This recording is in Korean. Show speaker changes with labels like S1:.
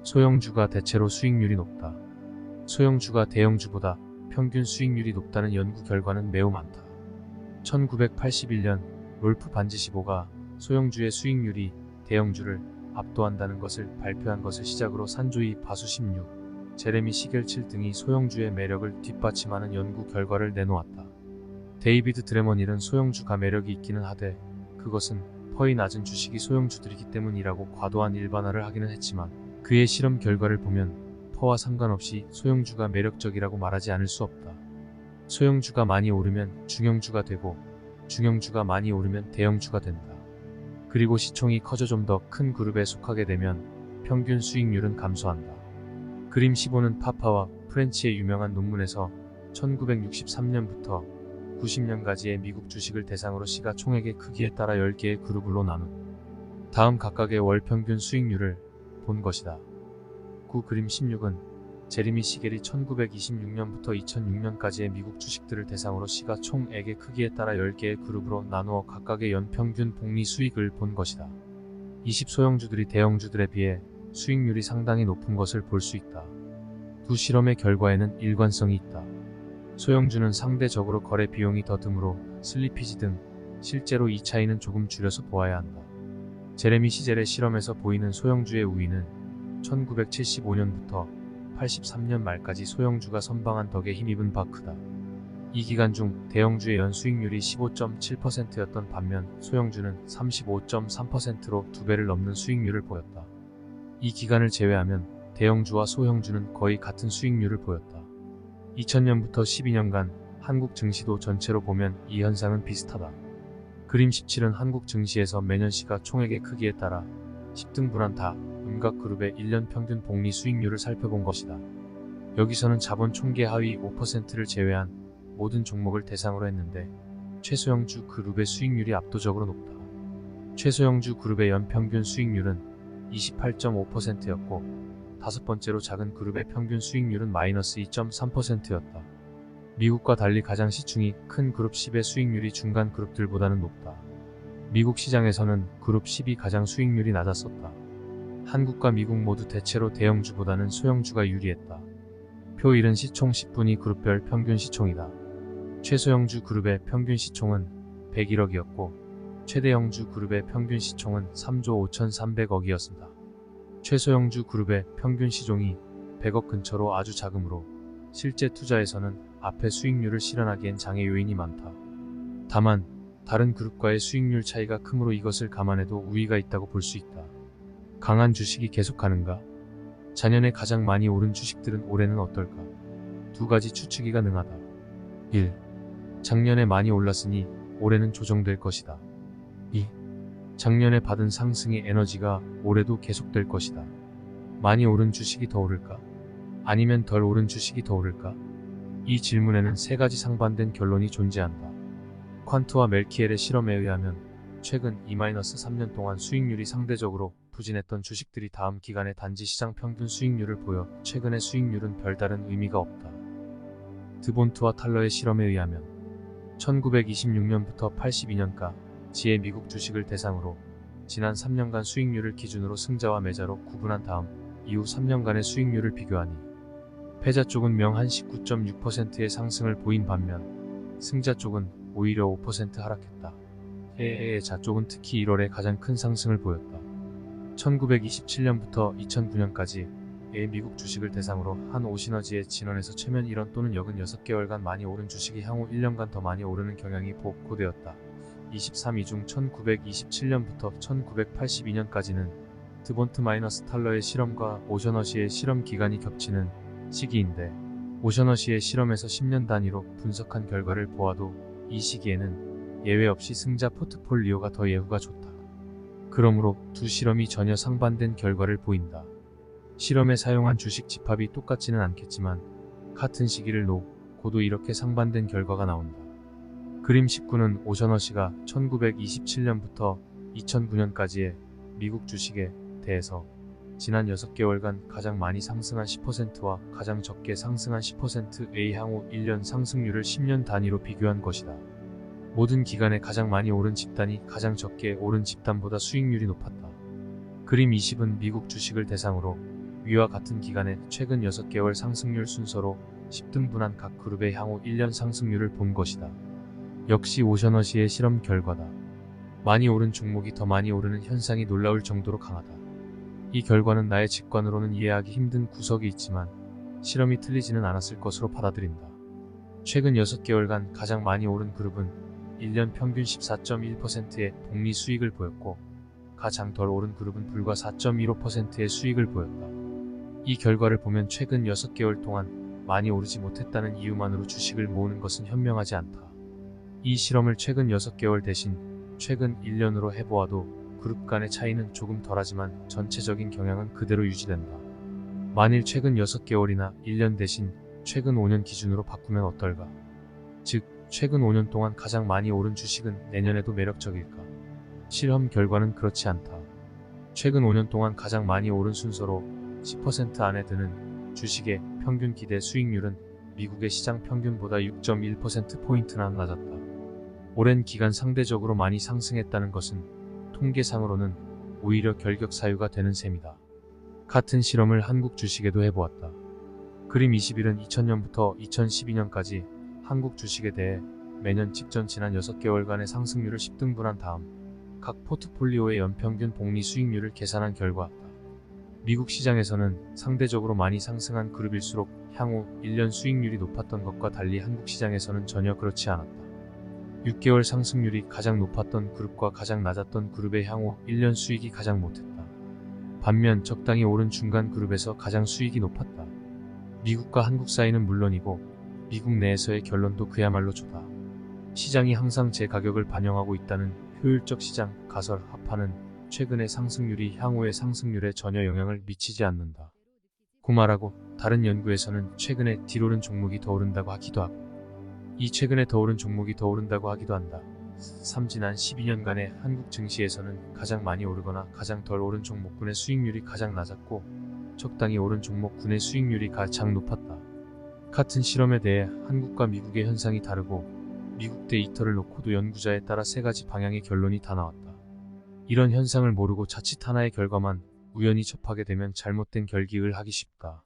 S1: 소형주가 대체로 수익률이 높다. 소형주가 대형주보다 평균 수익률이 높다는 연구 결과는 매우 많다. 1981년 롤프 반지15가 소형주의 수익률이 대형주를 압도한다는 것을 발표한 것을 시작으로 산조이 바수16, 제레미 시겔 7 등이 소형주의 매력을 뒷받침하는 연구 결과를 내놓았다. 데이비드 드레먼일은 소형주가 매력이 있기는 하되 그것은 퍼이 낮은 주식이 소형주들이기 때문이라고 과도한 일반화를 하기는 했지만 그의 실험 결과를 보면 퍼와 상관없이 소형주가 매력적이라고 말하지 않을 수 없다. 소형주가 많이 오르면 중형주가 되고 중형주가 많이 오르면 대형주가 된다. 그리고 시총이 커져 좀 더 큰 그룹에 속하게 되면 평균 수익률은 감소한다. 그림 15는 파파와 프렌치의 유명한 논문에서 1963년부터 90년까지의 미국 주식을 대상으로 시가총액의 크기에 따라 10개의 그룹으로 나눈 다음 각각의 월 평균 수익률을 본 것이다. 그림 16은 제리미 시겔이 1926년부터 2006년까지의 미국 주식들을 대상으로 시가총액의 크기에 따라 10개의 그룹으로 나누어 각각의 연평균 복리 수익을 본 것이다. 20소형주들이 대형주들에 비해 수익률이 상당히 높은 것을 볼 수 있다. 두 실험의 결과에는 일관성이 있다. 소형주는 상대적으로 거래 비용이 더 드므로 슬리피지 등 실제로 이 차이는 조금 줄여서 보아야 한다. 제레미 시젤의 실험에서 보이는 소형주의 우위는 1975년부터 83년 말까지 소형주가 선방한 덕에 힘입은 바 크다. 이 기간 중 대형주의 연수익률이 15.7%였던 반면 소형주는 35.3%로 2배를 넘는 수익률을 보였다. 이 기간을 제외하면 대형주와 소형주는 거의 같은 수익률을 보였다. 2000년부터 12년간 한국 증시도 전체로 보면 이 현상은 비슷하다. 그림 17은 한국 증시에서 매년 시가총액의 크기에 따라 10등분한 다 온갖 그룹의 1년 평균 복리 수익률을 살펴본 것이다. 여기서는 자본 총계 하위 5%를 제외한 모든 종목을 대상으로 했는데 최소형주 그룹의 수익률이 압도적으로 높다. 최소형주 그룹의 연평균 수익률은 28.5%였고 다섯 번째로 작은 그룹의 평균 수익률은 마이너스 2.3%였다. 미국과 달리 가장 시중이 큰 그룹 10의 수익률이 중간 그룹들보다는 높다. 미국 시장에서는 그룹 10이 가장 수익률이 낮았었다. 한국과 미국 모두 대체로 대형주보다는 소형주가 유리했다. 표 1은 시총 10분위 그룹별 평균 시총이다. 최소형주 그룹의 평균 시총은 101억이었고 최대형주 그룹의 평균 시총은 3조 5,300억이었습니다. 최소형주 그룹의 평균 시종이 100억 근처로 아주 작으므로 실제 투자에서는 앞의 수익률을 실현하기엔 장애 요인이 많다. 다만 다른 그룹과의 수익률 차이가 크므로 이것을 감안해도 우위가 있다고 볼 수 있다. 강한 주식이 계속 가는가? 작년에 가장 많이 오른 주식들은 올해는 어떨까? 두 가지 추측이 가능하다. 1. 작년에 많이 올랐으니 올해는 조정될 것이다. 2. 작년에 받은 상승의 에너지가 올해도 계속될 것이다. 많이 오른 주식이 더 오를까? 아니면 덜 오른 주식이 더 오를까? 이 질문에는 세 가지 상반된 결론이 존재한다. 퀀트와 멜키엘의 실험에 의하면 최근 2-3년 동안 수익률이 상대적으로 부진했던 주식들이 다음 기간에 단지 시장 평균 수익률을 보여 최근의 수익률은 별다른 의미가 없다. 드본트와 탈러의 실험에 의하면 1926년부터 82년까지의 미국 주식을 대상으로 지난 3년간 수익률을 기준으로 승자와 매자로 구분한 다음 이후 3년간의 수익률을 비교하니 패자 쪽은 명한 19.6%의 상승을 보인 반면 승자 쪽은 오히려 5% 하락했다. 자 쪽은 특히 1월에 가장 큰 상승을 보였다. 1927년부터 2009년까지의 미국 주식을 대상으로 한 오시너지의 진원에서 최면 1원 또는 역은 6개월간 많이 오른 주식이 향후 1년간 더 많이 오르는 경향이 보고되었다. 23위 중 1927년부터 1982년까지는 드본트-탈러의 실험과 오셔너시의 실험 기간이 겹치는 시기인데 오셔너시의 실험에서 10년 단위로 분석한 결과를 보아도 이 시기에는 예외 없이 승자 포트폴리오가 더 예후가 좋다. 그러므로 두 실험이 전혀 상반된 결과를 보인다. 실험에 사용한 주식 집합이 똑같지는 않겠지만 같은 시기를 놓고도 이렇게 상반된 결과가 나온다. 그림 19는 오셔너시가 1927년부터 2009년까지의 미국 주식에 대해서 지난 6개월간 가장 많이 상승한 10%와 가장 적게 상승한 10%의 향후 1년 상승률을 10년 단위로 비교한 것이다. 모든 기간에 가장 많이 오른 집단이 가장 적게 오른 집단보다 수익률이 높았다. 그림 20은 미국 주식을 대상으로 위와 같은 기간에 최근 6개월 상승률 순서로 10등분한 각 그룹의 향후 1년 상승률을 본 것이다. 역시 오셔너시의 실험 결과다. 많이 오른 종목이 더 많이 오르는 현상이 놀라울 정도로 강하다. 이 결과는 나의 직관으로는 이해하기 힘든 구석이 있지만 실험이 틀리지는 않았을 것으로 받아들인다. 최근 6개월간 가장 많이 오른 그룹은 1년 평균 14.1%의 복리 수익을 보였고 가장 덜 오른 그룹은 불과 4.15%의 수익을 보였다. 이 결과를 보면 최근 6개월 동안 많이 오르지 못했다는 이유만으로 주식을 모으는 것은 현명하지 않다. 이 실험을 최근 6개월 대신 최근 1년으로 해보아도 그룹 간의 차이는 조금 덜하지만 전체적인 경향은 그대로 유지된다. 만일 최근 6개월이나 1년 대신 최근 5년 기준으로 바꾸면 어떨까? 즉, 최근 5년 동안 가장 많이 오른 주식은 내년에도 매력적일까? 실험 결과는 그렇지 않다. 최근 5년 동안 가장 많이 오른 순서로 10% 안에 드는 주식의 평균 기대 수익률은 미국의 시장 평균보다 6.1%포인트나 낮았다. 오랜 기간 상대적으로 많이 상승했다는 것은 통계상으로는 오히려 결격 사유가 되는 셈이다. 같은 실험을 한국 주식에도 해보았다. 그림 21은 2000년부터 2012년까지 한국 주식에 대해 매년 직전 지난 6개월간의 상승률을 10등분한 다음 각 포트폴리오의 연평균 복리 수익률을 계산한 결과다. 미국 시장에서는 상대적으로 많이 상승한 그룹일수록 향후 1년 수익률이 높았던 것과 달리 한국 시장에서는 전혀 그렇지 않았다. 6개월 상승률이 가장 높았던 그룹과 가장 낮았던 그룹의 향후 1년 수익이 가장 못했다. 반면 적당히 오른 중간 그룹에서 가장 수익이 높았다. 미국과 한국 사이는 물론이고 미국 내에서의 결론도 그야말로 좋다. 시장이 항상 제 가격을 반영하고 있다는 효율적 시장 가설 합파는 최근의 상승률이 향후의 상승률에 전혀 영향을 미치지 않는다. 그 말하고 다른 연구에서는 최근에 딜오른 종목이 더 오른다고 하기도 하고 이 최근에 더 오른 종목이 더 오른다고 하기도 한다. 지난 12년간의 한국 증시에서는 가장 많이 오르거나 가장 덜 오른 종목군의 수익률이 가장 낮았고 적당히 오른 종목군의 수익률이 가장 높았다. 같은 실험에 대해 한국과 미국의 현상이 다르고 미국 데이터를 놓고도 연구자에 따라 3가지 방향의 결론이 다 나왔다. 이런 현상을 모르고 자칫 하나의 결과만 우연히 접하게 되면 잘못된 결기를 하기 쉽다.